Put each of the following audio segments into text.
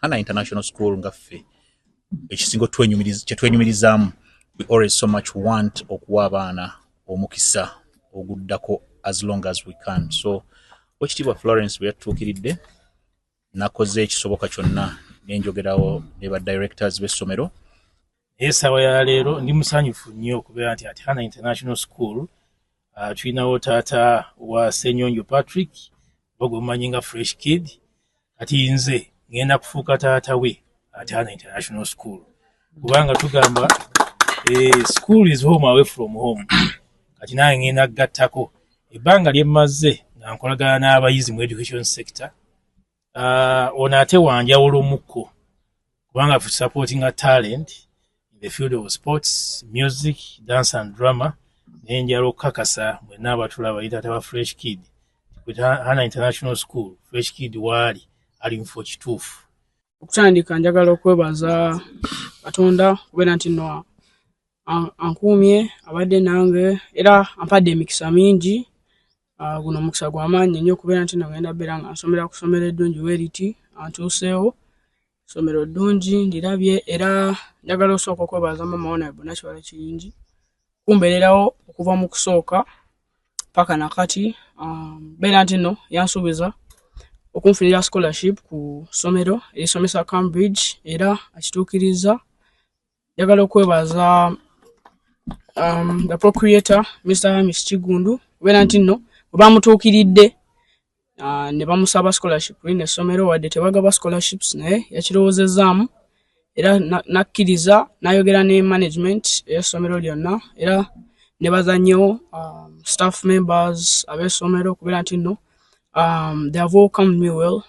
Hana International School ngaffe ekisingo twenyumirizaamu, we always so much want okuwa abaana omukisa oguddako as long as we can. So Oweekitiibwa Florence bwe yatuukiridde nakoze ekisoboka kyonna nenjogerawo ne ba directors b'essomero. Essaawa ya leero ndi musanyufu nnyo okubeera nti ati Hana International School tulinawo taata wa Ssenyonjo Patrick bagumumanyi nga Fresh Kid, ati nze ngenda kufuuka taata we ati Hana International School, kubanga tugamba school is home away from home. Kati naye ngenda gattako ebbanga lyemmaze nga nkolagana n'abayizi mu education sector, ono ate wanjawulo mukko kubanga supporting a talent in the field of sports, music, dance and drama. Nenjalo kakasa mwenna abatulaba bayita wa Fresh Kid ku Hana International School. Fresh Kid waali ali mufo kituufu. Okutandika njagala okwebaza Katonda kubeera nti nno ankuumye abadde nange era ampadde emikisa mingi. Guno mukisa gw'amaanyi nnyo okubeera nti nagenda beera nga nsomera ku ssomero eddungi Weriti, antuuseewo ssomero ddungi ndirabye, era njagala osooka okwebaza mama Honorable Nakiwala Kiyingi kumbeererawo okuva mu kusooka paka nakati. Beera nti nno yansuubiza okunfunira scholarship ku ssomero erisomesa Cambridge era akituukiriza. Njagala okwebaza the procreator Mr. Hamis Kigundu kubeera nti nno bwe bamutuukiridde ne bamusaba scholarship lino essomero wadde tebagaba scholarships naye yakirowoozezaamu era nakkiriza n'ayogera ne management ey'essomero lyonna era ne bazannyo staff members ab'essomero kubeera nti nno they have welcomed me well.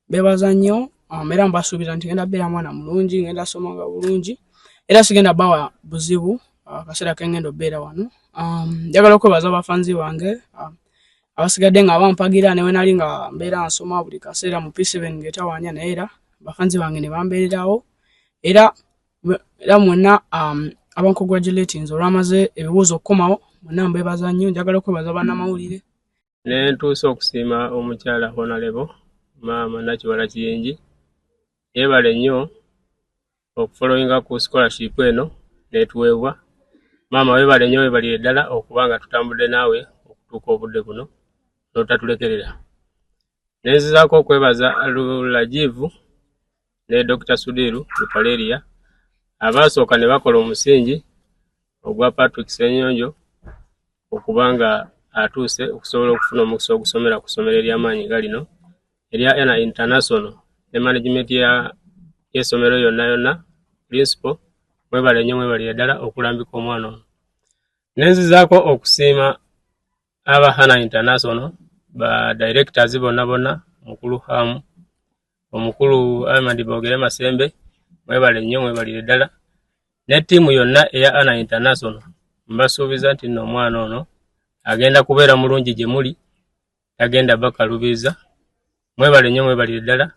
Beebaza nnyo era mbasuubira nti ngenda beera mwana mulungi, ngenda somanga bulungi era sigenda bawa buzibu akaseera kengenda obeera wano. Njagala okwebaza abafanzi bange abasigadde nga bampagira newe nali nga mbeera nsoma buli kaseera mu P7 ng'etawaanya, naye era abafanzi bange ne bambeererawo era mwenna abancongratulating olwamaze ebibuuzo okukomawo mwenna mbeebaza nnyo. Njagala okwebaza bannamawulire. Ne ntuuse okusiima omukyala Honorable Maama Nakiwala Kiyingi, yeebale nnyo okufollowinga ku scholarship eno netuweebwa. Maama weebale nnyo, weebalire ddala okuba nga tutambudde naawe okutuuka obudde buno n'otatulekerera. Nenzizaako okwebaza Rajivu ne Dr. Sudiru Lupaleria abaasooka ne bakola omusingi ogwa Patrick Ssenyonjo okuba nga atuuse okusobola okufuna omukisa ogusomera ku ssomero ery'amaanyi nga lino erya Hana International ne management y'essomero yonna principal. Mwebale nnyo, mwebalire ddala okulambika omwana ono. Nenzizaako okusiima aba Hana International ba directors bonna, omukulu Hamu, omukulu Ahmad Bogere Masembe, mwebale nnyo, mwebalire ddala ne ttiimu yonna eya Hana International. Mbasuubiza nti nno omwana ono agenda kubeera mulungi gye muli, agenda bakalubiza. Mwebale nnyo, mwebalire ddala.